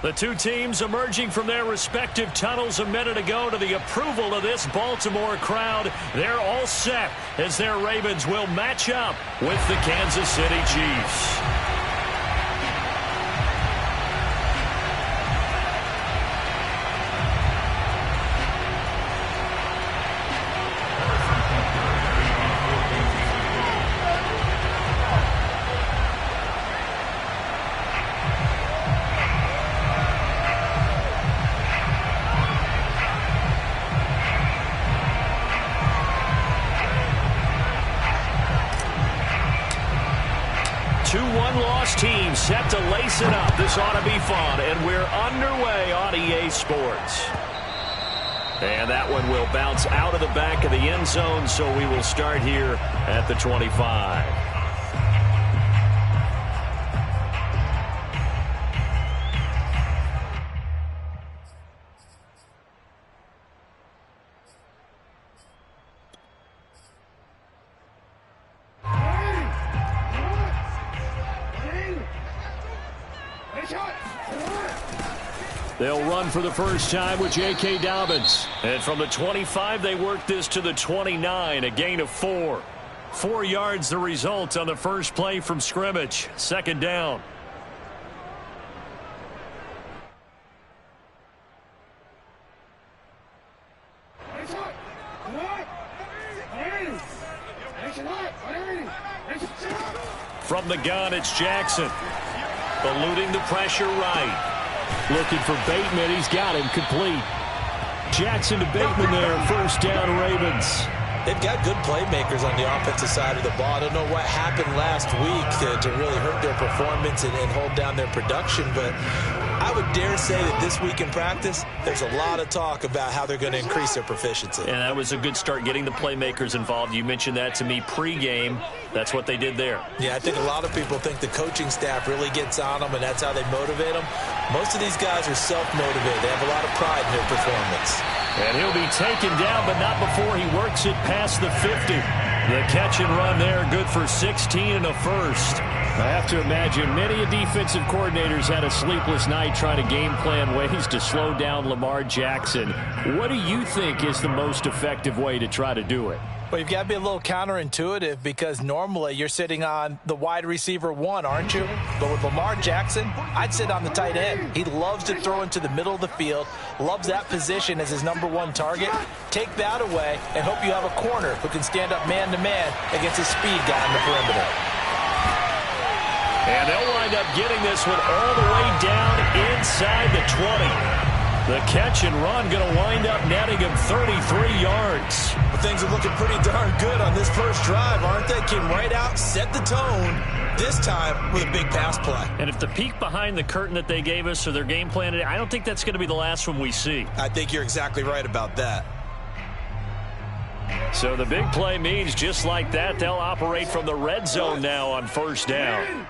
The two teams emerging from their respective tunnels a minute ago to the approval of this Baltimore crowd. They're all set as their Ravens will match up with the Kansas City Chiefs. Team set to lace it up. This ought to be fun, and we're underway on EA Sports. And that one will bounce out of the back of the end zone, so we will start here at the 25. They'll run for the first time with J.K. Dobbins. And from the 25, they work this to the 29, a gain of 4. 4 yards the result on the first play from scrimmage. Second down. From the gun, it's Jackson. Eluding the pressure right. Looking for Bateman. He's got him complete. Jackson to Bateman there. First down, Ravens. They've got good playmakers on the offensive side of the ball. I don't know what happened last week to really hurt their performance and hold down their production, but I would dare say that this week in practice, there's a lot of talk about how they're going to increase their proficiency. And that was a good start, getting the playmakers involved. You mentioned that to me pregame. That's what they did there. Yeah, I think a lot of people think the coaching staff really gets on them, and that's how they motivate them. Most of these guys are self-motivated. They have a lot of pride in their performance. And he'll be taken down, but not before he works it past the 50. The catch and run there, good for 16 and a first. I have to imagine many defensive coordinators had a sleepless night trying to game plan ways to slow down Lamar Jackson. What do you think is the most effective way to try to do it? Well, you've got to be a little counterintuitive because normally you're sitting on the wide receiver 1, aren't you? But with Lamar Jackson, I'd sit on the tight end. He loves to throw into the middle of the field, loves that position as his #1 target. Take that away and hope you have a corner who can stand up man-to-man against a speed guy on the perimeter. And they'll wind up getting this one all the way down inside the 20. The catch and run going to wind up netting him 33 yards. Well, things are looking pretty darn good on this first drive, aren't they? Came right out, set the tone, this time with a big pass play. And if the peek behind the curtain that they gave us or their game plan, I don't think that's going to be the last one we see. I think you're exactly right about that. So the big play means just like that, they'll operate from the red zone now on first down.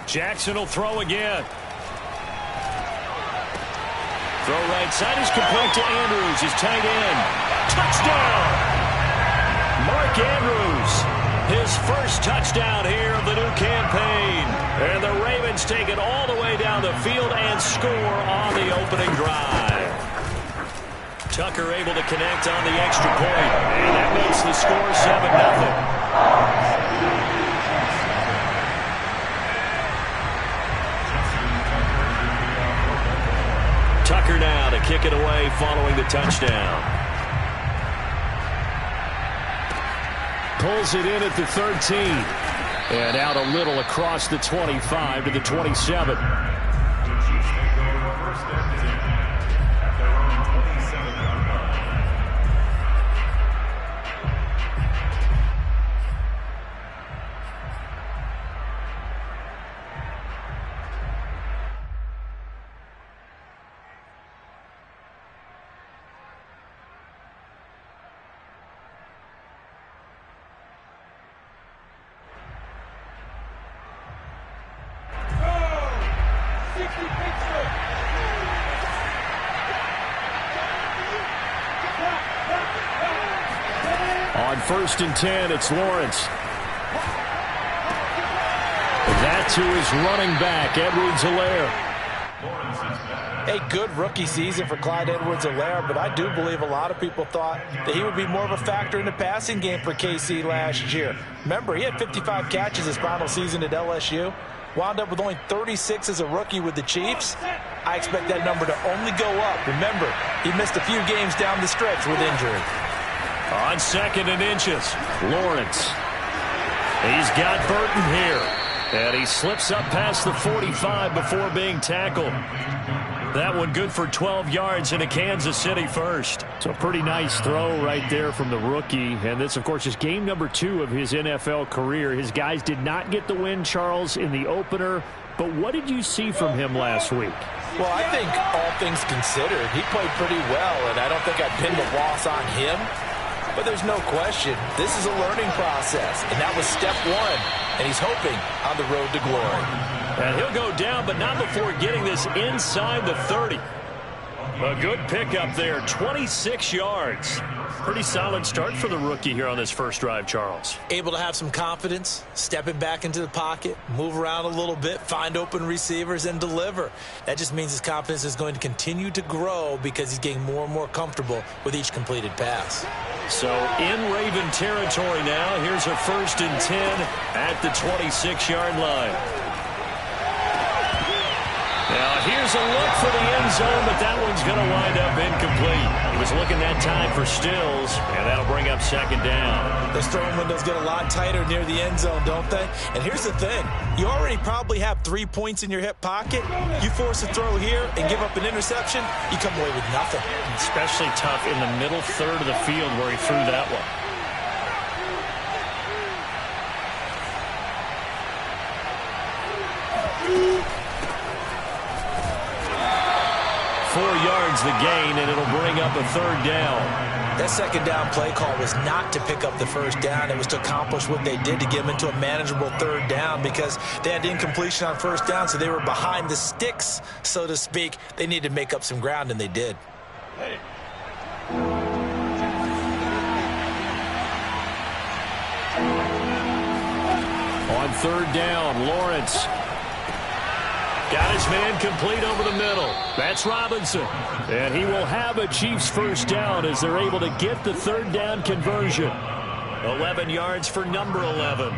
Jackson will throw again. Throw right side is complete to Andrews, his tight end. Touchdown! Mark Andrews, his first touchdown here of the new campaign. And the Ravens take it all the way down the field and score on the opening drive. Tucker able to connect on the extra point. And that makes the score 7-0. Tucker now to kick it away following the touchdown. Pulls it in at the 13. And out a little across the 25 to the 27. first and 10. It's Lawrence. That's who is running back, Edwards-Helaire. A good rookie season for Clyde Edwards-Helaire, but I do believe a lot of people thought that he would be more of a factor in the passing game for KC last year. Remember, he had 55 catches his final season at LSU, wound up with only 36 as a rookie with the Chiefs. I expect that number to only go up. Remember, he missed a few games down the stretch with injury. On 2nd and inches, Lawrence. He's got Burton here, and he slips up past the 45 before being tackled. That one good for 12 yards in a Kansas City first. So a pretty nice throw right there from the rookie. And this, of course, is game number 2 of his NFL career. His guys did not get the win, Charles, in the opener. But what did you see from him last week? Well, I think all things considered, he played pretty well, and I don't think I'd pin the loss on him. But there's no question, this is a learning process, and that was step 1, and he's hoping on the road to glory. And he'll go down, but not before getting this inside the 30. A good pickup there, 26 yards. Pretty solid start for the rookie here on this first drive, Charles. Able to have some confidence, stepping back into the pocket, move around a little bit, find open receivers, and deliver. That just means his confidence is going to continue to grow because he's getting more and more comfortable with each completed pass. So in Raven territory now, here's a 1st and 10 at the 26-yard line. Now, here's a look for the end zone, but that one's going to wind up incomplete. He was looking that time for Stills, and that'll bring up 2nd down. Those throwing windows get a lot tighter near the end zone, don't they? And here's the thing. You already probably have 3 points in your hip pocket. You force a throw here and give up an interception, you come away with nothing. Especially tough in the middle third of the field where he threw that one. 4 yards the gain, and it'll bring up a 3rd down. That 2nd down play call was not to pick up the 1st down. It was to accomplish what they did to get them into a manageable 3rd down because they had incompletion on 1st down, so they were behind the sticks, so to speak. They needed to make up some ground, and they did. Hey. On 3rd down, Lawrence. Got his man complete over the middle. That's Robinson. And he will have a Chiefs 1st down as they're able to get the 3rd down conversion. 11 yards for number 11.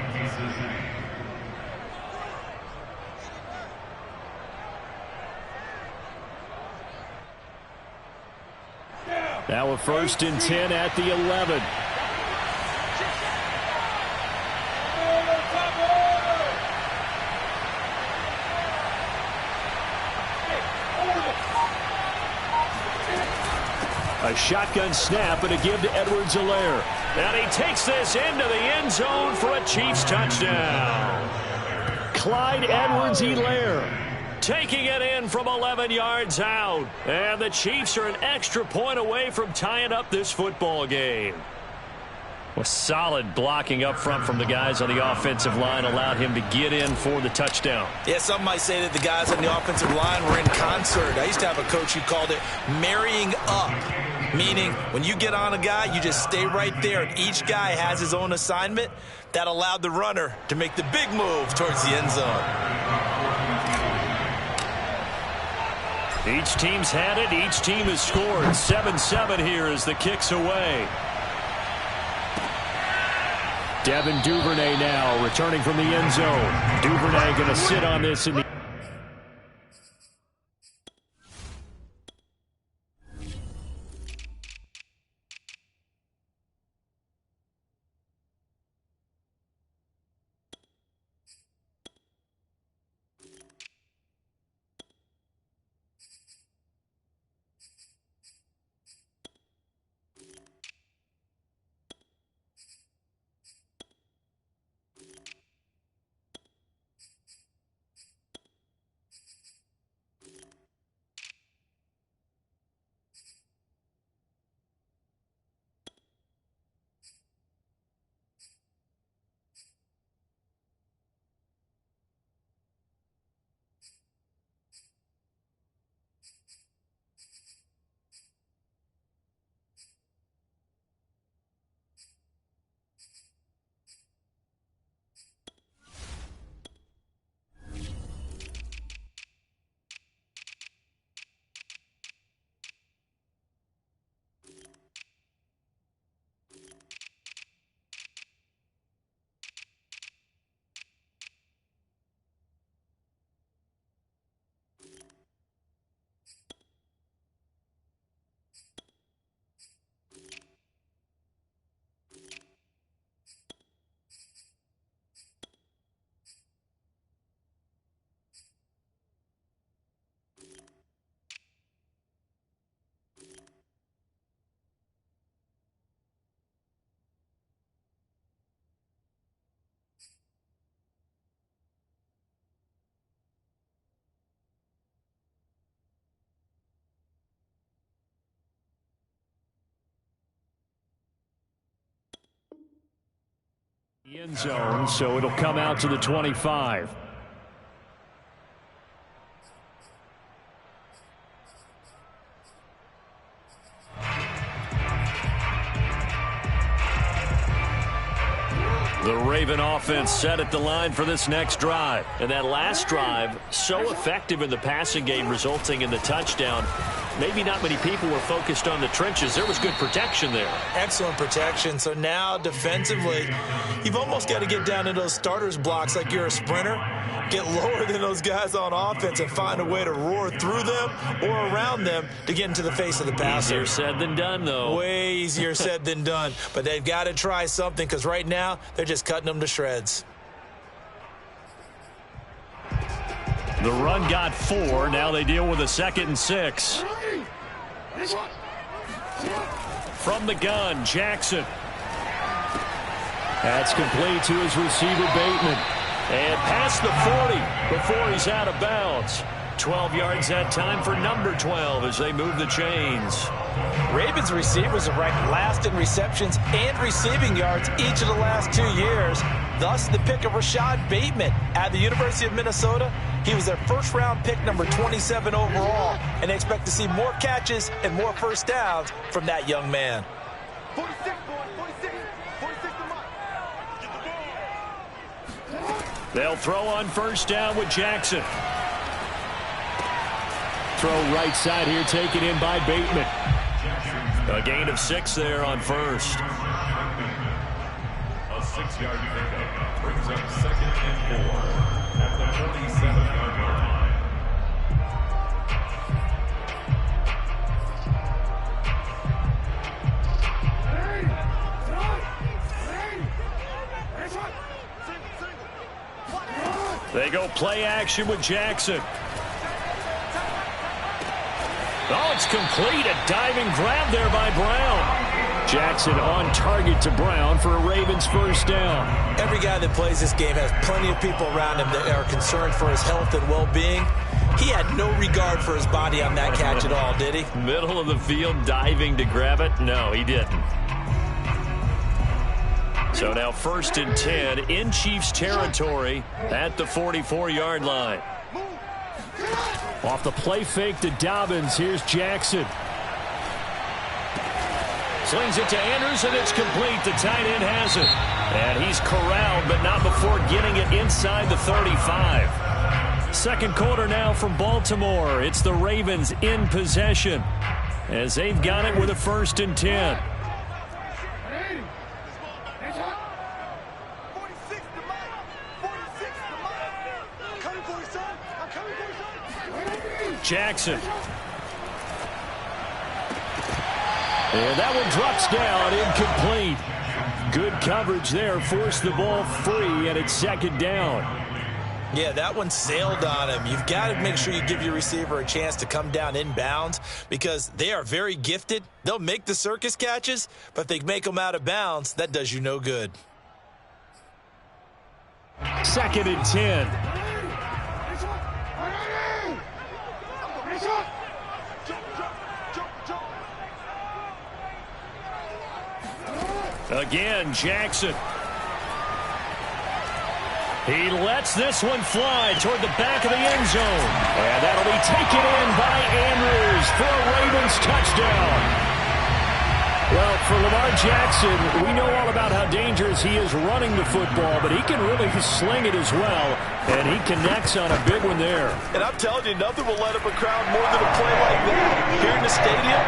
Now a 1st and 10 at the 11. A shotgun snap and a give to Edwards-Helaire. And he takes this into the end zone for a Chiefs touchdown. Clyde Edwards-Helaire taking it in from 11 yards out. And the Chiefs are an extra point away from tying up this football game. With solid blocking up front from the guys on the offensive line allowed him to get in for the touchdown. Yeah, some might say that the guys on the offensive line were in concert. I used to have a coach who called it marrying up, meaning when you get on a guy, you just stay right there, and each guy has his own assignment. That allowed the runner to make the big move towards the end zone. Each team's had it. Each team has scored. 7-7 here as the kick's away. Devin Duvernay now returning from the end zone. Duvernay going to sit on this in the The end zone, so it'll come out to the 25. The Raven offense set at the line for this next drive. And that last drive, so effective in the passing game, resulting in the touchdown. Maybe not many people were focused on the trenches. There was good protection there. Excellent protection. So now defensively, you've almost got to get down to those starters blocks like you're a sprinter. Get lower than those guys on offense and find a way to roar through them or around them to get into the face of the passer. Easier said than done, though. Way easier said than done. But they've got to try something because right now they're just cutting them to shreds. The run got 4. Now they deal with a 2nd and 6. From the gun, Jackson. That's complete to his receiver, Bateman. And past the 40 before he's out of bounds. 12 yards that time for number 12 as they move the chains. Ravens receivers are ranked last in receptions and receiving yards each of the last 2 years. Thus, the pick of Rashad Bateman at the University of Minnesota. He was their first-round pick, number 27 overall, and they expect to see more catches and more first downs from that young man. 46, boy, 46. 46 to Mike. They'll throw on first down with Jackson. Throw right side here, taken in by Bateman. A gain of 6 there on first. A 6-yard pickup brings up 2nd and 4 at the 47-yard line. They go play action with Jackson. Oh, it's complete. A diving grab there by Brown. Jackson on target to Brown for a Ravens first down. Every guy that plays this game has plenty of people around him that are concerned for his health and well-being. He had no regard for his body on that catch at all, did he? Middle of the field diving to grab it? No, he didn't. So now 1st and 10 in Chiefs territory at the 44-yard line. Off the play fake to Dobbins. Here's Jackson. Slings it to Andrews, and it's complete. The tight end has it. And he's corralled, but not before getting it inside the 35. Second quarter now from Baltimore. It's the Ravens in possession as they've got it with a 1st and 10. Jackson. And that one drops down, incomplete. Good coverage there, forced the ball free, and it's 2nd down. Yeah, that one sailed on him. You've got to make sure you give your receiver a chance to come down inbounds because they are very gifted. They'll make the circus catches, but if they make them out of bounds, that does you no good. 2nd and 10. Again, Jackson. He lets this one fly toward the back of the end zone. And that'll be taken in by Andrews for a Ravens touchdown. Well, for Lamar Jackson, we know all about how dangerous he is running the football, but he can really sling it as well, and he connects on a big one there. And I'm telling you, nothing will let up a crowd more than a play like that. Here in the stadium,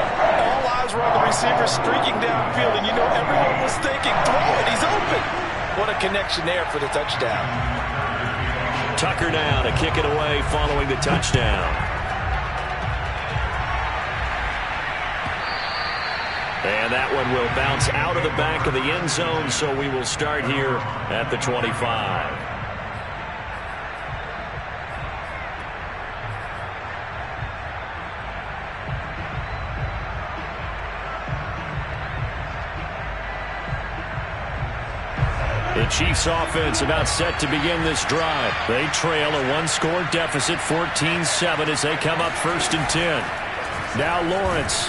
all eyes were on the receiver streaking downfield, and you know everyone was thinking, throw it, he's open. What a connection there for the touchdown. Tucker now to kick it away following the touchdown. And that one will bounce out of the back of the end zone, so we will start here at the 25. The Chiefs offense about set to begin this drive. They trail a one-score deficit, 14-7, as they come up 1st and 10. Now Lawrence.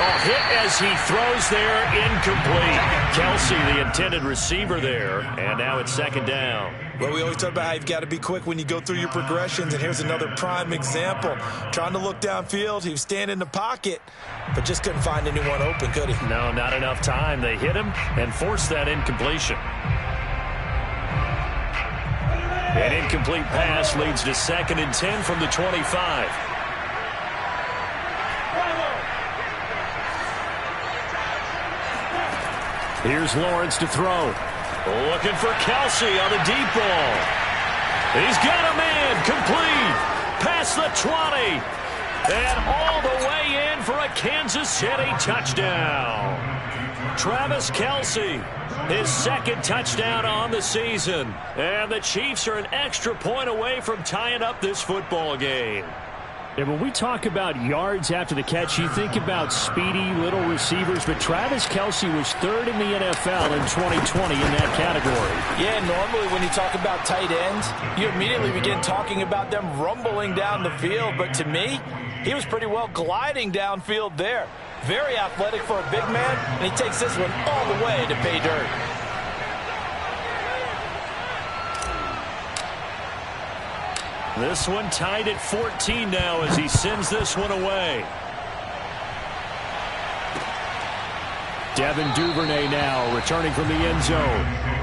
Oh, hit as he throws there, incomplete. Kelsey, the intended receiver there, and now it's second down. Well, we always talk about how you've got to be quick when you go through your progressions, and here's another prime example. Trying to look downfield, he was standing in the pocket, but just couldn't find anyone open, could he? No, not enough time. They hit him and forced that incompletion. An incomplete pass leads to 2nd and 10 from the 25. Here's Lawrence to throw. Looking for Kelsey on the deep ball. He's got a man. Complete. Past the 20. And all the way in for a Kansas City touchdown. Travis Kelsey, his 2nd touchdown on the season. And the Chiefs are an extra point away from tying up this football game. And when we talk about yards after the catch, you think about speedy little receivers, but Travis Kelsey was 3rd in the NFL in 2020 in that category. Yeah, normally when you talk about tight ends, you immediately begin talking about them rumbling down the field, but to me, he was pretty well gliding downfield there. Very athletic for a big man, and he takes this one all the way to pay dirt. This one tied at 14 now as he sends this one away. Devin Duvernay now returning from the end zone.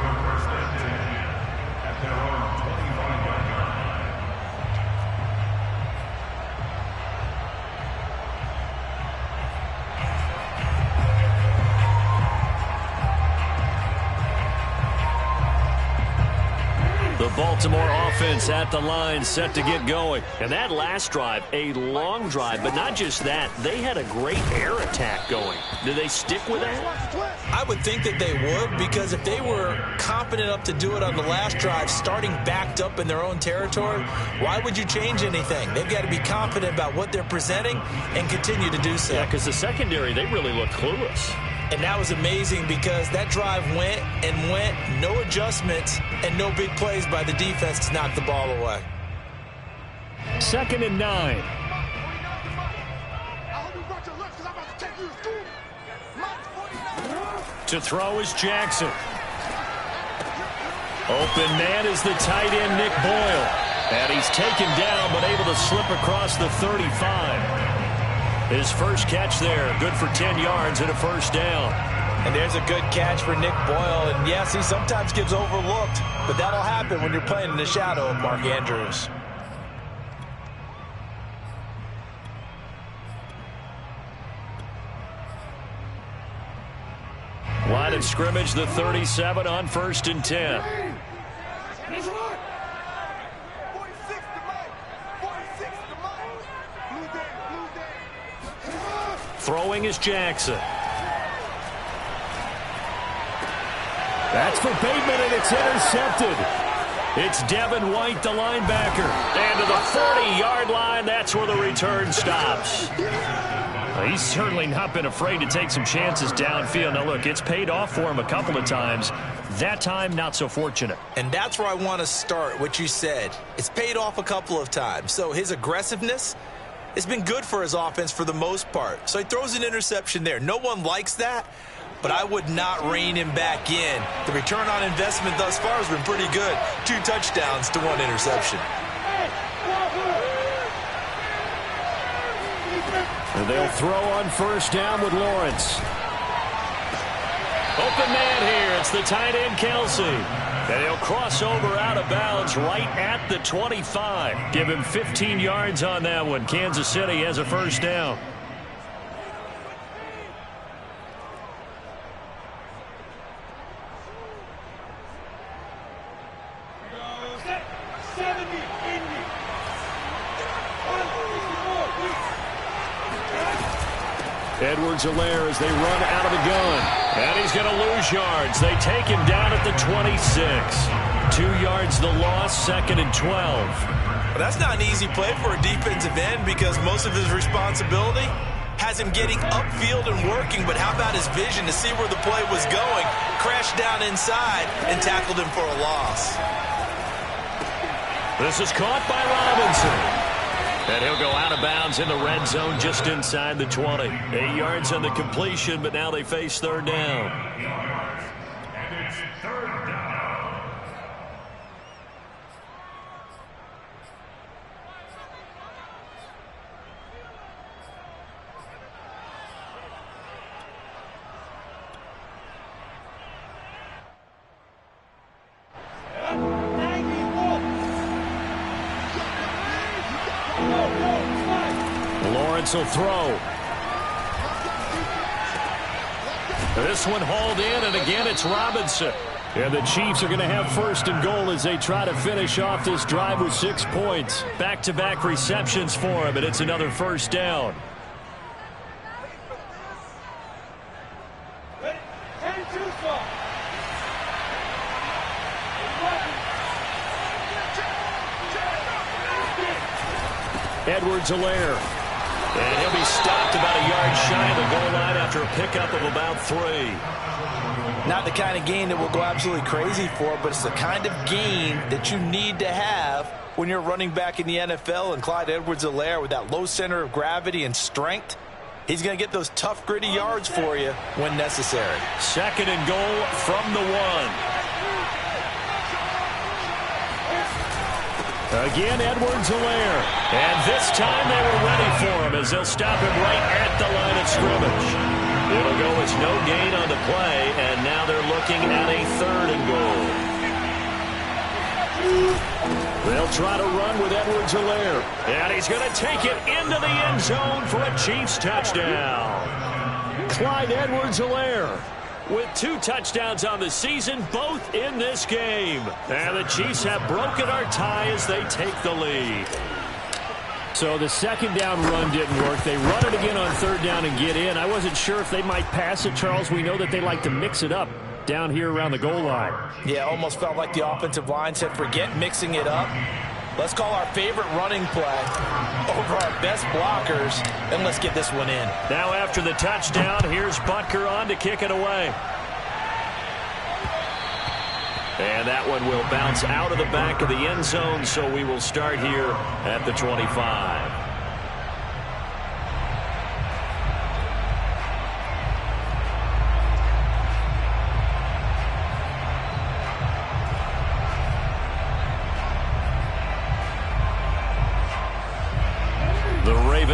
The Baltimore offense at the line, set to get going. And that last drive, a long drive, but not just that. They had a great air attack going. Do they stick with that? I would think that they would, because if they were confident enough to do it on the last drive, starting backed up in their own territory, why would you change anything? They've got to be confident about what they're presenting and continue to do so. Yeah, because the secondary, they really look clueless. And that was amazing because that drive went and went, no adjustments, and no big plays by the defense to knock the ball away. 2nd and 9. To throw is Jackson. Open man is the tight end, Nick Boyle. And he's taken down, but able to slip across the 35. His first catch there, good for 10 yards and a first down. And there's a good catch for Nick Boyle. And yes, he sometimes gets overlooked, but that'll happen when you're playing in the shadow of Mark Andrews. Line of scrimmage, the 37 on 1st and 10. Throwing is Jackson. That's for Bateman, and it's intercepted. It's Devin White, the linebacker. And to the 40-yard line, that's where the return stops. He's certainly not been afraid to take some chances downfield. Now, look, it's paid off for him a couple of times. That time, not so fortunate. And that's where I want to start, what you said. It's paid off a couple of times. So his aggressiveness, it's been good for his offense for the most part. So he throws an interception there. No one likes that, but I would not rein him back in. The return on investment thus far has been pretty good. 2 touchdowns to 1 interception. And they'll throw on first down with Lawrence. Open man here. It's the tight end, Kelsey. And he'll cross over out of bounds right at the 25. Give him 15 yards on that one. Kansas City has a first down. Edwards-Helaire as they run out of the gun. And he's going to lose yards. They take him down at the 26. 2 yards the loss, 2nd and 12. Well, that's not an easy play for a defensive end because most of his responsibility has him getting upfield and working. But how about his vision to see where the play was going? Crashed down inside and tackled him for a loss. This is caught by Robinson. And he'll go out of bounds in the red zone just inside the 20. 8 yards on the completion, but now they face third down. And it's third down. Lawrence will throw. This one hauled in, and again it's Robinson. And the Chiefs are going to have first and goal as they try to finish off this drive with 6 points. Back-to-back receptions for him, and it's another first down. Edwards-Helaire. And he'll be stopped about a yard shy of the goal line after a pickup of about 3. Not the kind of gain that we'll go absolutely crazy for, but it's the kind of gain that you need to have when you're running back in the NFL. And Clyde Edwards-Helaire, with that low center of gravity and strength, he's going to get those tough, gritty yards for you when necessary. Second and goal from the 1. Again, Edwards-Helaire. And this time they were ready for him as they'll stop him right at the line of scrimmage. It'll go as no gain on the play, and now they're looking at a third and goal. They'll try to run with Edwards-Helaire. And he's going to take it into the end zone for a Chiefs touchdown. Clyde Edwards-Helaire with 2 touchdowns on the season, both in this game. And the Chiefs have broken our tie as they take the lead. So the second down run didn't work. They run it again on third down and get in. I wasn't sure if they might pass it, Charles. We know that they like to mix it up down here around the goal line. Yeah, almost felt like the offensive line said, forget mixing it up. Let's call our favorite running play over our best blockers, and let's get this one in. Now after the touchdown, here's Butker on to kick it away. And that one will bounce out of the back of the end zone, so we will start here at the 25.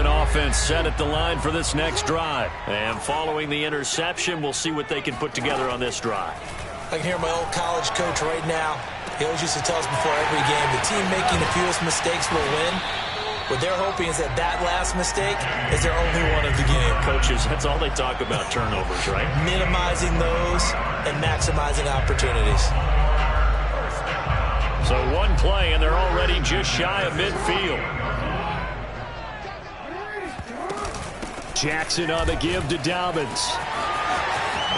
Offense set at the line for this next drive. And following the interception, we'll see what they can put together on this drive. I can hear my old college coach right now. He always used to tell us before every game, the team making the fewest mistakes will win. What they're hoping is that that last mistake is their only one of the game. Coaches, that's all they talk about, turnovers, right? Minimizing those and maximizing opportunities. So one play, and they're already just shy of midfield. Jackson on the give to Dobbins.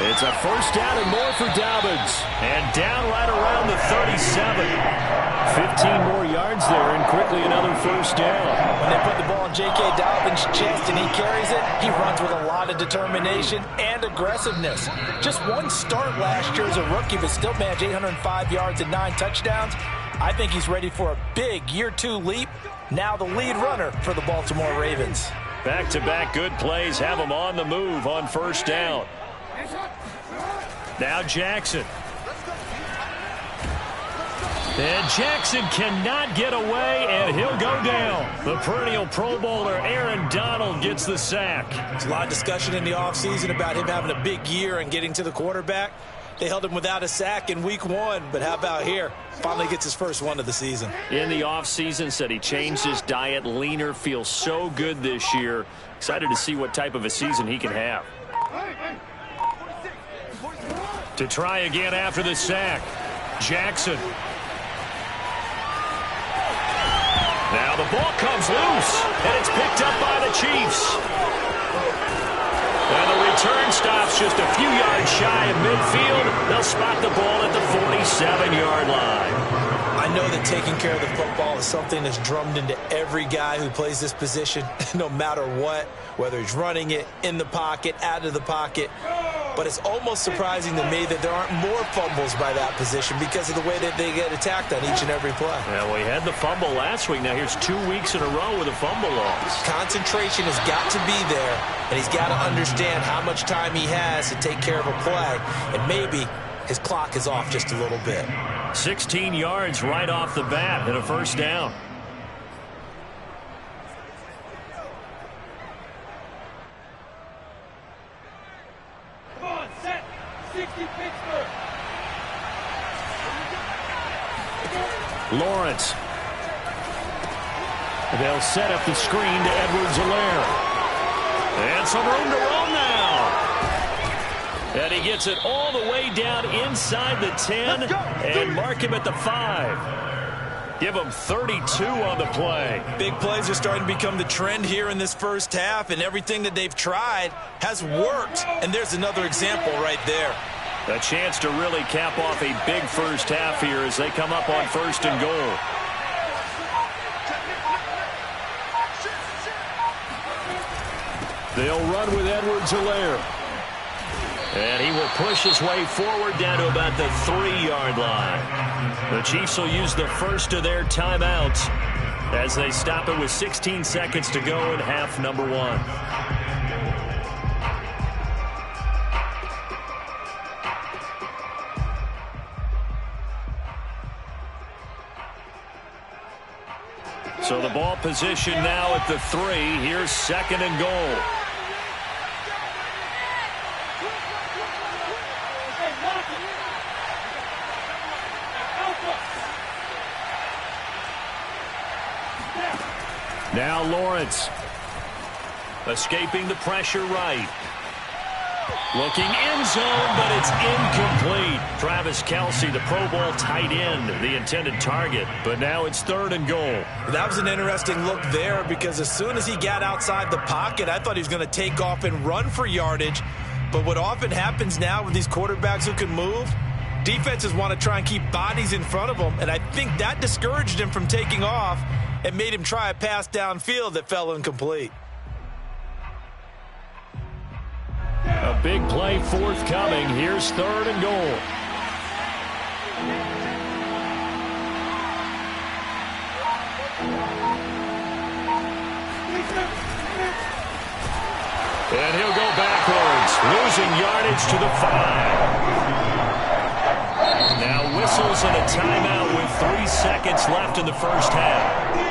It's a first down and more for Dobbins. And down right around the 37. 15 more yards there, and quickly another first down. When they put the ball in J.K. Dobbins' chest and he carries it, he runs with a lot of determination and aggressiveness. Just one start last year as a rookie, but still managed 805 yards and 9 touchdowns. I think he's ready for a big year 2 leap. Now the lead runner for the Baltimore Ravens. Back-to-back good plays have him on the move on first down. Now Jackson. And Jackson cannot get away, and he'll go down. The perennial Pro Bowler Aaron Donald gets the sack. There's a lot of discussion in the offseason about him having a big year and getting to the quarterback. They held him without a sack in week 1, but how about here? Finally gets his first one of the season. In the offseason, said he changed his diet, leaner, feels so good this year. Excited to see what type of a season he can have. To try again after the sack, Jackson. Now the ball comes loose, and it's picked up by the Chiefs. And the return stops just a few yards shy of midfield. They'll spot the ball at the 47-yard line. I know that taking care of the football is something that's drummed into every guy who plays this position, no matter what, whether he's running it, in the pocket, out of the pocket. but it's almost surprising to me that there aren't more fumbles by that position because of the way that they get attacked on each and every play. Yeah, well, he had the fumble last week. Now here's 2 weeks in a row with a fumble loss. Concentration has got to be there, and he's got to understand how much time he has to take care of a play, and maybe his clock is off just a little bit. 16 yards right off the bat and a first down. Lawrence. They'll set up the screen to Edwards-Helaire. And some room to roam now. And he gets it all the way down inside the 10 and mark him at the 5. Give him 32 on the play. Big plays are starting to become the trend here in this first half, and everything that they've tried has worked. And there's another example right there. A chance to really cap off a big first half here as they come up on 1st and goal. They'll run with Edwards-Helaire. And he will push his way forward down to about the 3-yard line. The Chiefs will use the first of their timeouts as they stop it with 16 seconds to go in half number 1. So the ball position now at the 3. Here's 2nd and goal. Now Lawrence. Escaping the pressure right. Looking end zone, but it's incomplete. Travis Kelce, the Pro Bowl tight end, the intended target. But now it's 3rd and goal. That was an interesting look there because as soon as he got outside the pocket, I thought he was going to take off and run for yardage. But what often happens now with these quarterbacks who can move, defenses want to try and keep bodies in front of them. And I think that discouraged him from taking off and made him try a pass downfield that fell incomplete. A big play forthcoming. Here's 3rd and goal. And he'll go backwards, losing yardage to the 5. Now whistles and a timeout with 3 seconds left in the first half.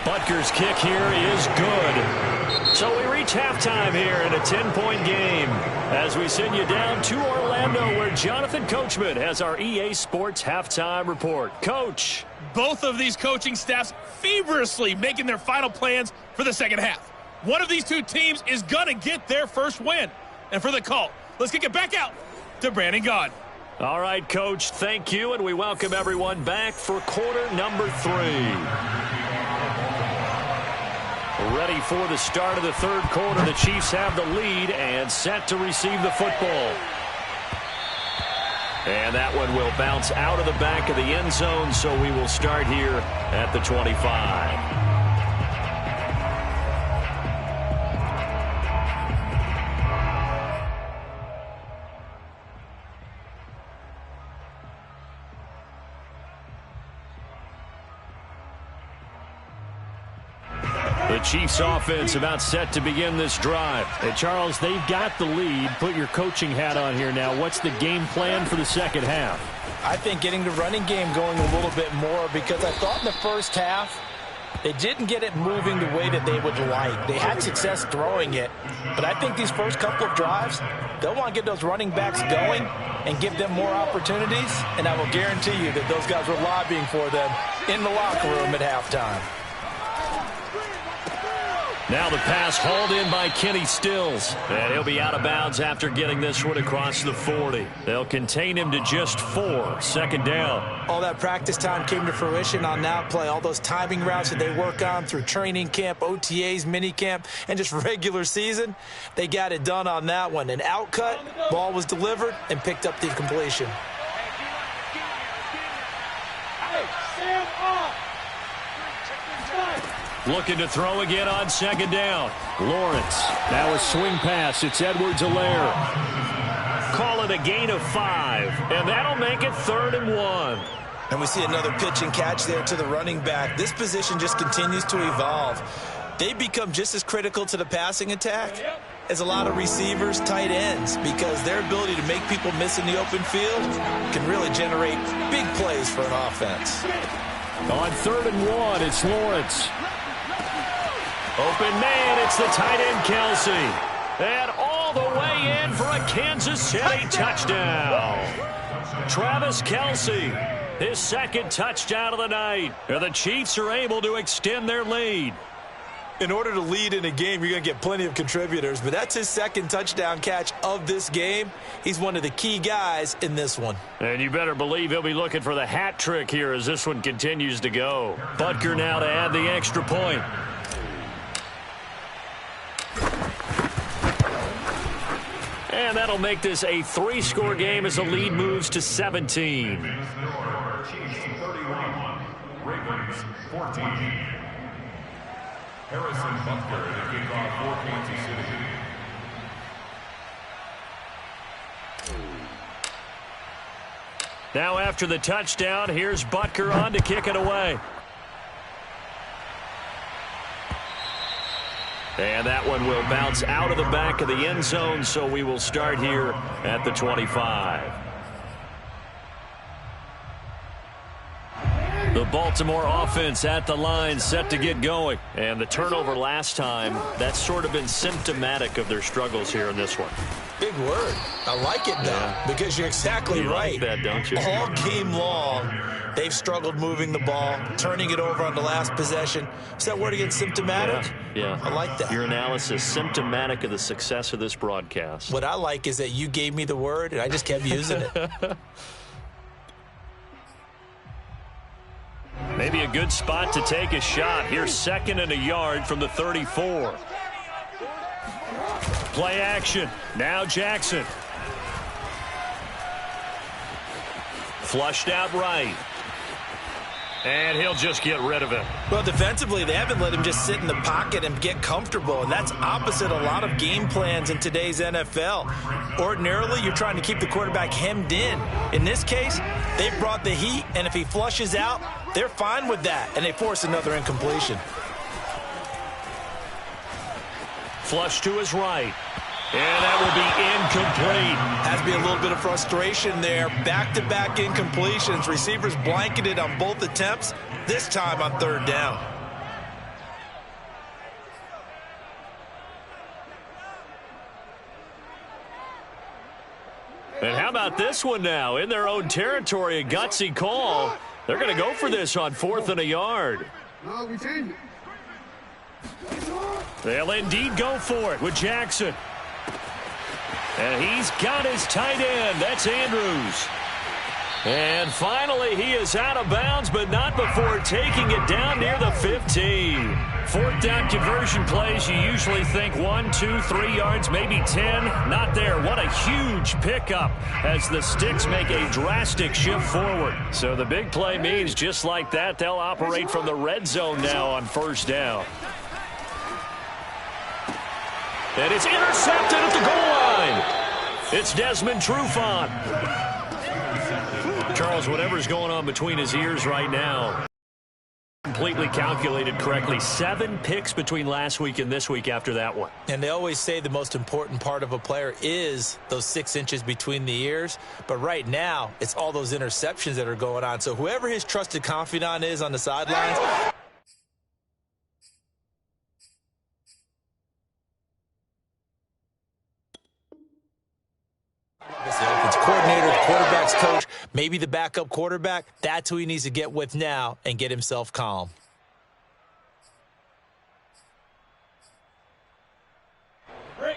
Butker's kick here is good. So we reach halftime here in a 10-point game as we send you down to Orlando where Jonathan Coachman has our EA Sports halftime report. Coach. Both of these coaching staffs feverishly making their final plans for the second half. One of these two teams is going to get their first win. And for the call, let's kick it back out to Brandon Gaudin. All right, Coach, thank you, and we welcome everyone back for quarter number 3. Ready for the start of the 3rd quarter. The Chiefs have the lead and set to receive the football. And that one will bounce out of the back of the end zone, so we will start here at the 25. The Chiefs offense about set to begin this drive. Hey, Charles, they've got the lead. Put your coaching hat on here now. What's the game plan for the second half? I think getting the running game going a little bit more because I thought in the first half they didn't get it moving the way that they would like. They had success throwing it, but I think these first couple of drives, they'll want to get those running backs going and give them more opportunities, and I will guarantee you that those guys were lobbying for them in the locker room at halftime. Now the pass hauled in by Kenny Stills. And he'll be out of bounds after getting this one across the 40. They'll contain him to just 4. Second down. All that practice time came to fruition on that play. All those timing routes that they work on through training camp, OTAs, minicamp, and just regular season, they got it done on that one. An outcut, ball was delivered, and picked up the completion. Looking to throw again on second down. Lawrence. Now a swing pass. It's Edwards-Helaire. Call it a gain of 5. And that'll make it 3rd and 1. And we see another pitch and catch there to the running back. This position just continues to evolve. They become just as critical to the passing attack as a lot of receivers, tight ends, because their ability to make people miss in the open field can really generate big plays for an offense. On 3rd and 1, it's Lawrence. Open man, it's the tight end Kelce. And all the way in for a Kansas City touchdown. Travis Kelce, his 2nd touchdown of the night. And the Chiefs are able to extend their lead. In order to lead in a game, you're going to get plenty of contributors, but that's his 2nd touchdown catch of this game. He's one of the key guys in this one. And you better believe he'll be looking for the hat trick here as this one continues to go. Butker now to add the extra point. And that'll make this a 3-score game as the lead moves to 17. Chiefs 31, Ravens 14. Harrison Butker to kick off for Kansas City. Now after the touchdown, here's Butker on to kick it away. And that one will bounce out of the back of the end zone, so we will start here at the 25. The Baltimore offense at the line, set to get going. And the turnover last time, that's sort of been symptomatic of their struggles here in this one. Big word. I like it, though, because you're exactly right. You like that, don't you? All game long, they've struggled moving the ball, turning it over on the last possession. Is that word again, symptomatic? Yeah. I like that. Your analysis, symptomatic of the success of this broadcast. What I like is that you gave me the word, and I just kept using it. Maybe a good spot to take a shot. Here's 2nd and a yard from the 34. Play action. Now Jackson. Flushed out right. And he'll just get rid of it. Well, defensively, they haven't let him just sit in the pocket and get comfortable, and that's opposite a lot of game plans in today's NFL. Ordinarily, you're trying to keep the quarterback hemmed in. In this case, they've brought the heat, and if he flushes out, they're fine with that, and they force another incompletion. Flush to his right. And that will be incomplete. Has to be a little bit of frustration there. Back-to-back incompletions. Receivers blanketed on both attempts, this time on 3rd down. And how about this one now? In their own territory, a gutsy call. They're going to go for this on 4th and a yard. They'll indeed go for it with Jackson. And he's got his tight end. That's Andrews. And finally, he is out of bounds, but not before taking it down near the 15. 4th down conversion plays, you usually think 1, 2, 3 yards, maybe 10. Not there. What a huge pickup as the Sticks make a drastic shift forward. So the big play means just like that, they'll operate from the red zone now on 1st down. And it's intercepted at the goal line. It's Desmond Trufant. Charles, whatever's going on between his ears right now, completely calculated correctly. 7 picks between last week and this week after that one. And they always say the most important part of a player is those 6 inches between the ears. But right now, it's all those interceptions that are going on. So whoever his trusted confidant is on the sidelines, the offense coordinator, the quarterback's coach, maybe the backup quarterback, that's who he needs to get with now and get himself calm.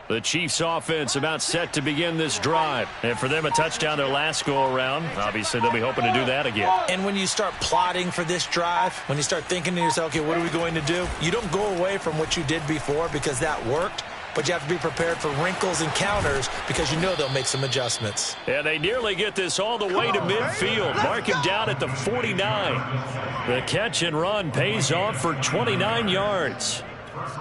The Chiefs offense about set to begin this drive. And for them, a touchdown their last go-around. Obviously, they'll be hoping to do that again. And when you start plotting for this drive, when you start thinking to yourself, okay, what are we going to do? You don't go away from what you did before because that worked. but you have to be prepared for wrinkles and counters because you know they'll make some adjustments. And they nearly get this all the way to midfield. Mark him down at the 49. The catch and run pays off for 29 yards.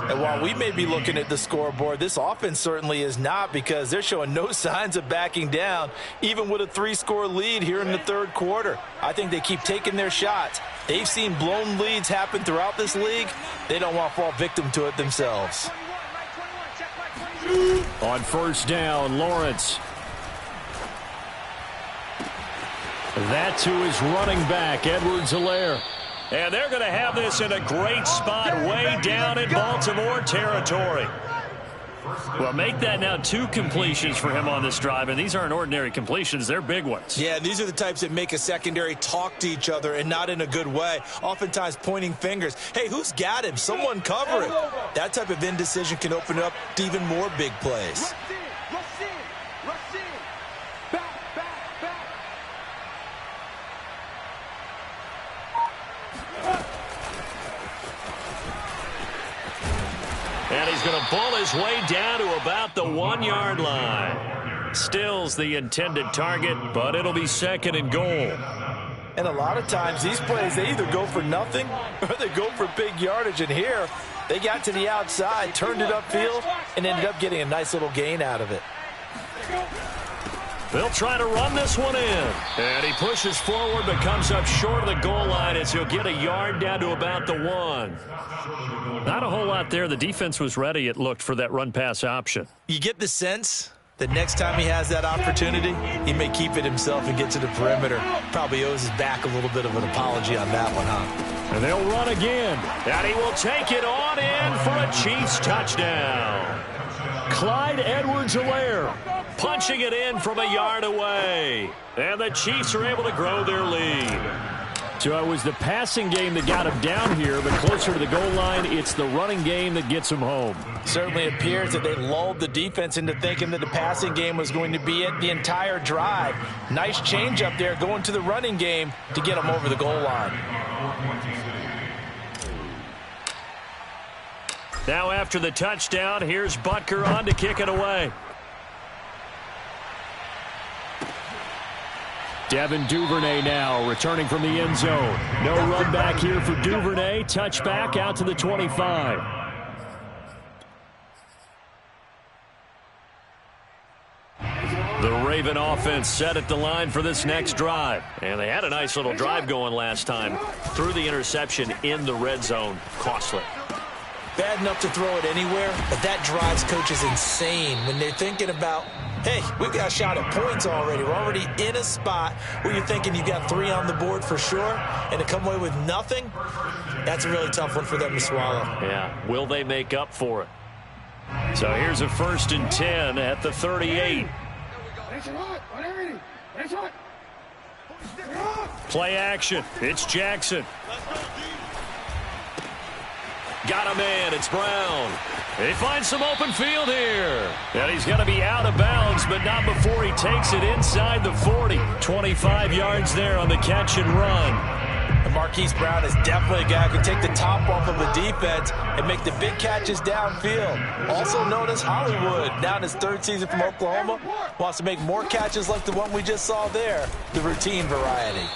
And while we may be looking at the scoreboard, this offense certainly is not, because they're showing no signs of backing down, even with a 3-score lead here in the third quarter. I think they keep taking their shots. They've seen blown leads happen throughout this league. They don't want to fall victim to it themselves. On first down, Lawrence. That to his running back, Edwards-Helaire. And they're going to have this in a great spot way down in Baltimore territory. Well, make that now 2 completions for him on this drive, and these aren't ordinary completions. They're big ones. Yeah, these are the types that make a secondary talk to each other, and not in a good way. Oftentimes pointing fingers. Hey, who's got him? Someone cover it. That type of indecision can open up to even more big plays. And he's going to bull his way down to about the 1-yard line. Still's the intended target, but it'll be 2nd and goal. And a lot of times these plays, they either go for nothing or they go for big yardage. And here, they got to the outside, turned it upfield, and ended up getting a nice little gain out of it. They'll try to run this one in. And he pushes forward but comes up short of the goal line as he'll get a yard down to about the 1. Not a whole lot there. The defense was ready, it looked, for that run-pass option. You get the sense that next time he has that opportunity, he may keep it himself and get to the perimeter. Probably owes his back a little bit of an apology on that one, huh? And they'll run again. And he will take it on in for a Chiefs touchdown. Clyde Edwards-Helaire punching it in from a yard away. And the Chiefs are able to grow their lead. So it was the passing game that got him down here, but closer to the goal line, it's the running game that gets him home. Certainly appears that they lulled the defense into thinking that the passing game was going to be it the entire drive. Nice change up there going to the running game to get him over the goal line. Now after the touchdown, here's Butker on to kick it away. Devin Duvernay now returning from the end zone. No run back here for Duvernay. Touchback out to the 25. The Raven offense set at the line for this next drive. And they had a nice little drive going last time. Threw the interception in the red zone. Costly. Bad enough to throw it anywhere, but that drives coaches insane when they're thinking about, hey, we've got a shot at points already. We're already in a spot where you're thinking you've got 3 on the board for sure, and to come away with nothing, that's a really tough one for them to swallow. Yeah, will they make up for it? So here's a 1st and 10 at the 38. Play action. It's Jackson. Got a man. It's Brown. He finds some open field here. And he's going to be out of bounds, but not before he takes it inside the 40. 25 yards there on the catch and run. And Marquise Brown is definitely a guy who can take the top off of a defense and make the big catches downfield. Also known as Hollywood, now in his 3rd season from Oklahoma. Wants to make more catches like the one we just saw there, the routine variety.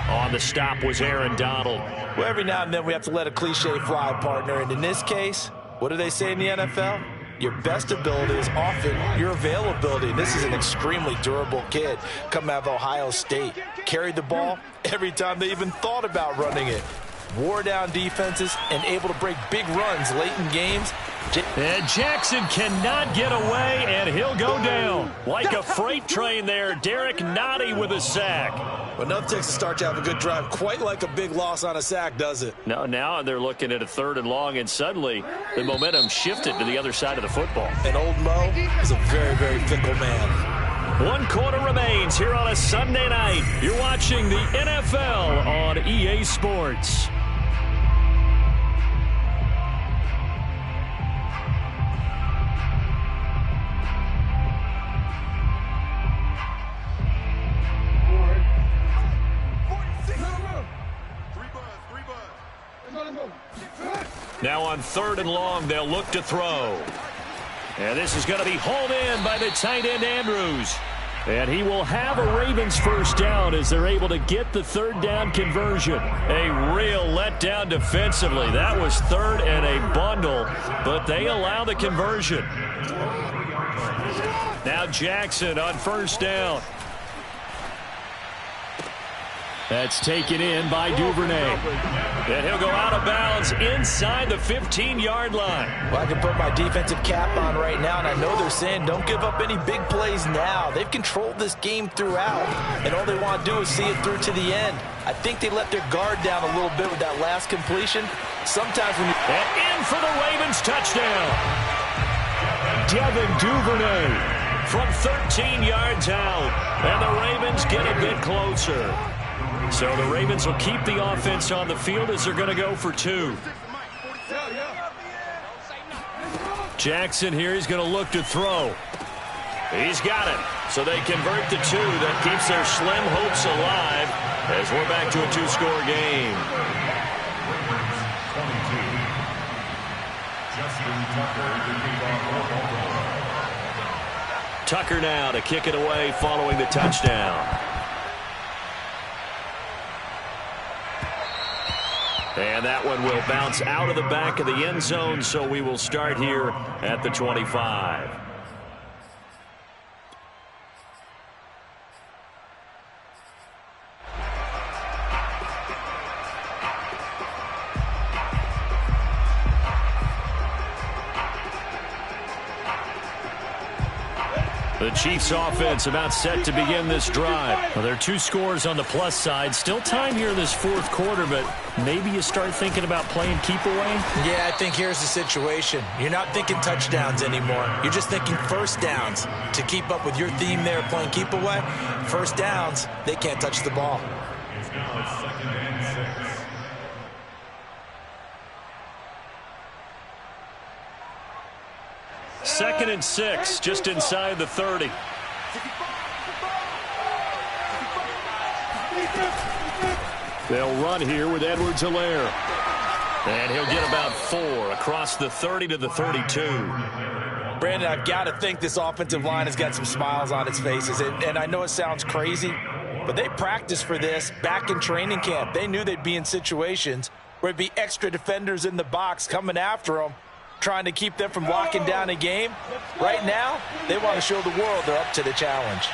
On the stop was Aaron Donald. Well, every now and then we have to let a cliche fly, partner. And in this case, what do they say in the NFL? Your best ability is often your availability. And this is an extremely durable kid coming out of Ohio State. Carried the ball every time they even thought about running it. Wore down defenses and able to break big runs late in games. And Jackson cannot get away, and he'll go down. Like a freight train there, Derek Nottie with a sack. Well, enough takes to start to have a good drive. Quite like a big loss on a sack, does it? No, now they're looking at a 3rd and long, and suddenly the momentum shifted to the other side of the football. And old Mo is a very, very fickle man. 1 quarter remains here on a Sunday night. You're watching the NFL on EA Sports. Three buzz. Now on 3rd and long, they'll look to throw. And this is going to be hauled in by the tight end, Andrews. And he will have a Ravens first down as they're able to get the 3rd down conversion. A real letdown defensively. That was 3rd and a bundle, but they allow the conversion. Now Jackson on 1st down. That's taken in by Duvernay. And he'll go out of bounds inside the 15-yard line. Well, I can put my defensive cap on right now, and I know they're saying don't give up any big plays now. They've controlled this game throughout, and all they want to do is see it through to the end. I think they let their guard down a little bit with that last completion. Sometimes when you... And in for the Ravens touchdown. Devin Duvernay from 13 yards out. And the Ravens get a bit closer. So the Ravens will keep the offense on the field as they're going to go for 2. Jackson here, he's going to look to throw. He's got it. So they convert the 2. That keeps their slim hopes alive as we're back to a 2-score game. Tucker now to kick it away following the touchdown. And that one will bounce out of the back of the end zone, so we will start here at the 25. The Chiefs offense about set to begin this drive. Well, there are 2 scores on the plus side. Still time here in this 4th quarter, but maybe you start thinking about playing keep away? Yeah, I think here's the situation. You're not thinking touchdowns anymore. You're just thinking first downs. To keep up with your theme there, playing keep away, first downs, they can't touch the ball. It's now 2nd and 6. Second and 6, just inside the 30. They'll run here with Edwards-Helaire. And he'll get about 4 across the 30 to the 32. Brandon, I've got to think this offensive line has got some smiles on its faces. And I know it sounds crazy, but they practiced for this back in training camp. They knew they'd be in situations where it'd be extra defenders in the box coming after them, trying to keep them from locking down a game. Right now, they want to show the world they're up to the challenge.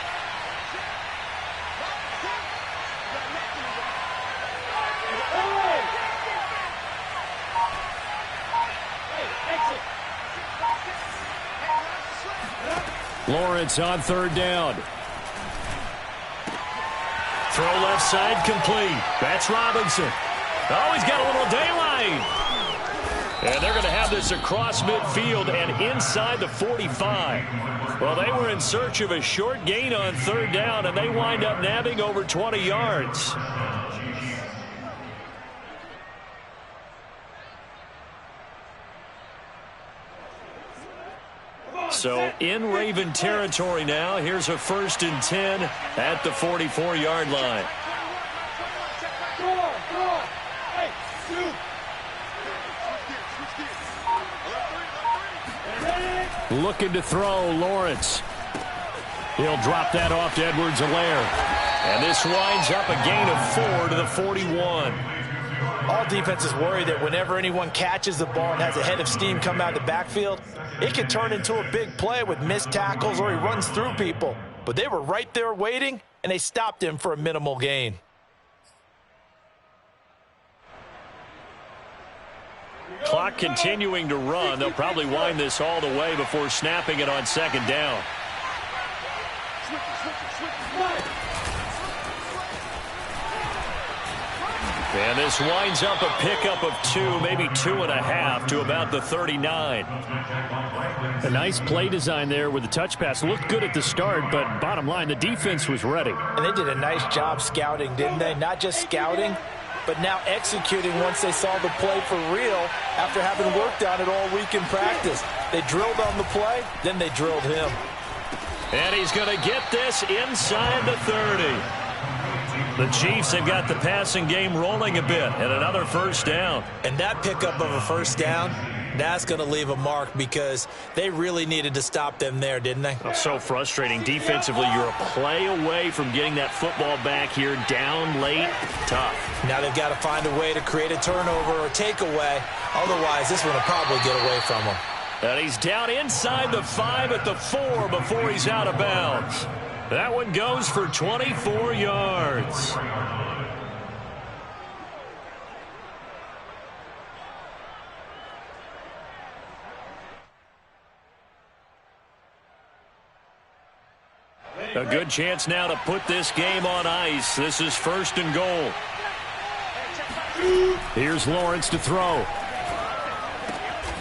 Lawrence on 3rd down. Throw left side complete. That's Robinson. Oh, he's got a little daylight. And they're going to have this across midfield and inside the 45. Well, they were in search of a short gain on 3rd down, and they wind up nabbing over 20 yards. So in Raven territory now. Here's a 1st and 10 at the 44-yard line. Looking to throw, Lawrence. He'll drop that off to Edwards-Helaire. And this winds up a gain of 4 to the 41. All defenses worry that whenever anyone catches the ball and has a head of steam come out of the backfield, it can turn into a big play with missed tackles or he runs through people. But they were right there waiting, and they stopped him for a minimal gain. Clock continuing to run. They'll probably wind this all the way before snapping it on 2nd down. And this winds up a pickup of 2, maybe 2.5 to about the 39. A nice play design there with the touch pass. Looked good at the start, but bottom line, the defense was ready. And they did a nice job scouting, didn't they? Not just scouting, but now executing once they saw the play for real after having worked on it all week in practice. They drilled on the play, then they drilled him. And he's going to get this inside the 30. The Chiefs have got the passing game rolling a bit, and another first down. And that pickup of a first down, that's going to leave a mark because they really needed to stop them there, didn't they? Oh, so frustrating. Defensively, you're a play away from getting that football back here, down late. Tough. Now they've got to find a way to create a turnover or takeaway. Otherwise, this one will probably get away from them. And he's down inside the 5 at the 4 before he's out of bounds. That one goes for 24 yards. A good chance now to put this game on ice. This is 1st and goal. Here's Lawrence to throw.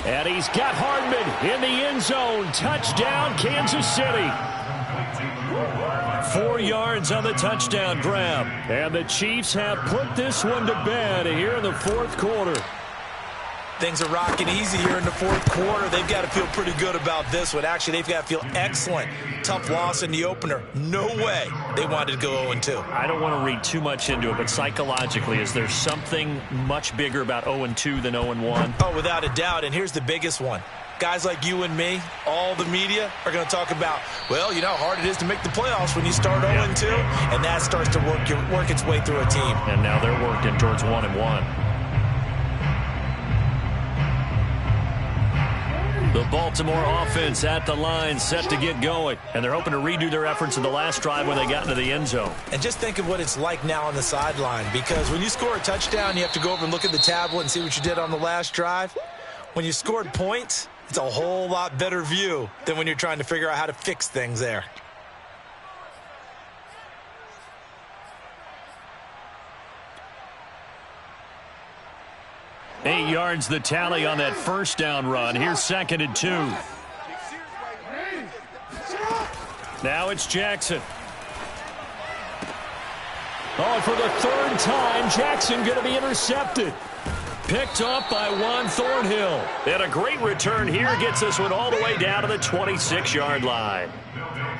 And he's got Hardman in the end zone. Touchdown, Kansas City. 4 yards on the touchdown grab. And the Chiefs have put this one to bed here in the 4th quarter. Things are rocking easy here in the 4th quarter. They've got to feel pretty good about this one. Actually, they've got to feel excellent. Tough loss in the opener. No way they wanted to go 0-2. I don't want to read too much into it, but psychologically, is there something much bigger about 0-2 than 0-1? Oh, without a doubt. And here's the biggest one. Guys like you and me, all the media, are going to talk about, well, you know how hard it is to make the playoffs when you start 0-2, and that starts to work its way through a team. And now they're working towards 1-1. The Baltimore offense at the line, set to get going. And they're hoping to redo their efforts in the last drive when they got into the end zone. And just think of what it's like now on the sideline, because when you score a touchdown, you have to go over and look at the tablet and see what you did on the last drive. When you scored points, it's a whole lot better view than when you're trying to figure out how to fix things there. Eight yards the tally on that first down run. Here's 2nd and 2. Now it's Jackson. Oh, for the 3rd time, Jackson going to be intercepted. Picked off by Juan Thornhill. And a great return here gets this one all the way down to the 26-yard line.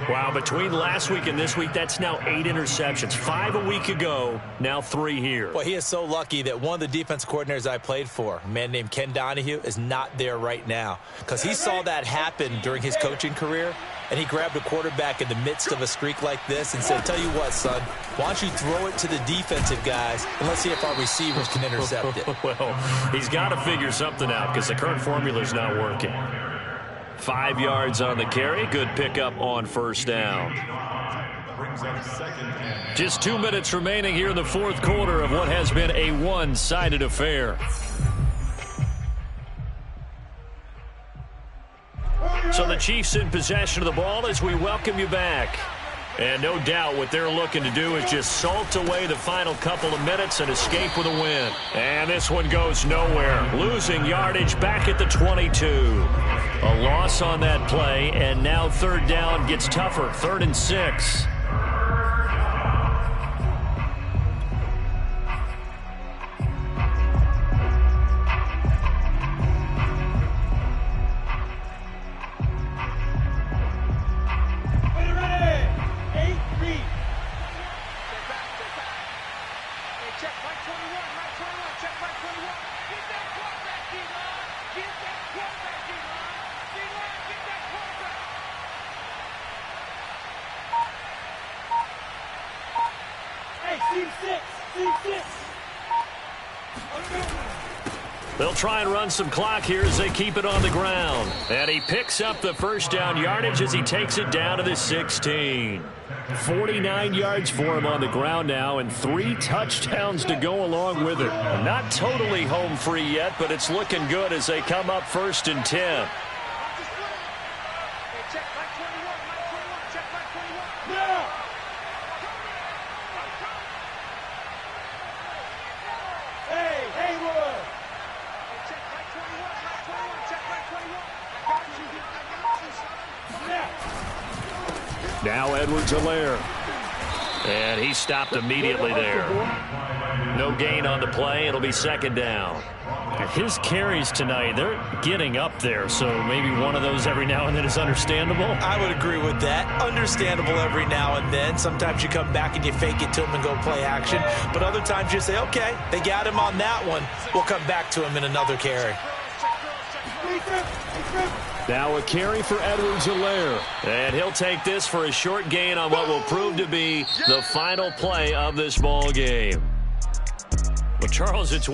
Wow, between last week and this week, that's now 8 interceptions. 5 a week ago, now 3 here. Well, he is so lucky that one of the defense coordinators I played for, a man named Ken Donahue, is not there right now. Because he saw that happen during his coaching career, and he grabbed a quarterback in the midst of a streak like this and said, tell you what, son, why don't you throw it to the defensive guys, and let's see if our receivers can intercept it. Well, he's got to figure something out because the current formula is not working. 5 yards on the carry. Good pickup on first down. Just 2 minutes remaining here in the 4th quarter of what has been a one-sided affair. So the Chiefs in possession of the ball as we welcome you back. And no doubt what they're looking to do is just salt away the final couple of minutes and escape with a win. And this one goes nowhere. Losing yardage back at the 22. A loss on that play, and now 3rd down gets tougher. 3rd and 6. They'll try and run some clock here as they keep it on the ground. And he picks up the first down yardage as he takes it down to the 16. 49 yards for him on the ground now, and 3 touchdowns to go along with it. Not totally home free yet, but it's looking good as they come up 1st and 10. Now Edwards-Helaire. And he stopped immediately there. No gain on the play. It'll be 2nd down. His carries tonight, they're getting up there, so maybe one of those every now and then is understandable. I would agree with that. Understandable every now and then. Sometimes you come back and you fake it to him and go play action. But other times you say, okay, they got him on that one. We'll come back to him in another carry. Now a carry for Edwards-Helaire. And he'll take this for a short gain on what will prove to be the final play of this ball game. Well, Charles, it's